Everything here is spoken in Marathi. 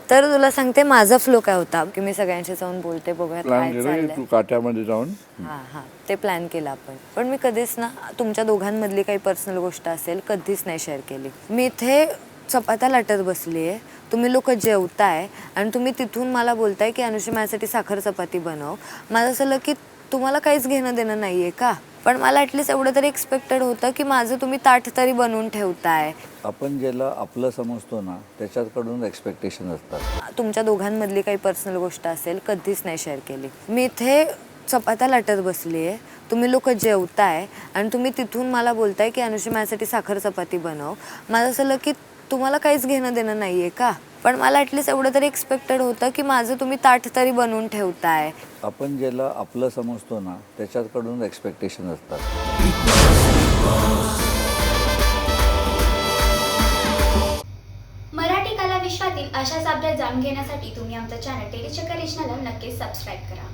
तर तुला सांगते माझा फ्लो काय होता की मी सगळ्यांशी जाऊन बोलते, बघूयात काय चाललंय. तू काट्यामध्ये जाऊन हां ते प्लॅन केलं आपण. पण मी कधीच ना तुमच्या दोघांमधली काही पर्सनल गोष्ट असेल कधीच नाही शेअर केली. मी इथे चपात्या लाटत बसली आहे, तुम्ही लोक जेवताय आणि तुम्ही तिथून मला बोलताय की अनुषी माझ्यासाठी साखर चपाती बनव. माझं असं की तुम्हाला काहीच घेणं देणं नाही आहे का? पण मला ॲटलिस्ट एवढं तरी एक्सपेक्टेड होतं की माझं तुम्ही ताट तरी बनवून ठेवताय. आपण ज्याला आपलं समजतो ना त्याच्याकडून एक्सपेक्टेशन असतात. तुमच्या दोघांमधली काही पर्सनल गोष्ट असेल कधीच नाही शेअर केली. मी इथे चपात्या लाटत बसली आहे, तुम्ही लोक जेवताय आणि तुम्ही तिथून मला बोलताय की अनुषी माझ्यासाठी साखर चपाती बनव. माझं असं की तुम्हाला काहीच घेणं देणं नाही आहे का? पण मला ॲटलिस्ट एवढं तरी एक्सपेक्टेड होतं की माझं तुम्ही ताट तरी बनवून ठेवताय. आपण ज्याला आपलं समजतो ना त्याच्याकडून एक्सपेक्टेशन असतात. मराठी कला विश्वातील अशाच अपडेट जाणून घेण्यासाठी तुम्ही आमचं चॅनल टेलीचक्कर रिजनला नक्कीच सबस्क्राईब करा.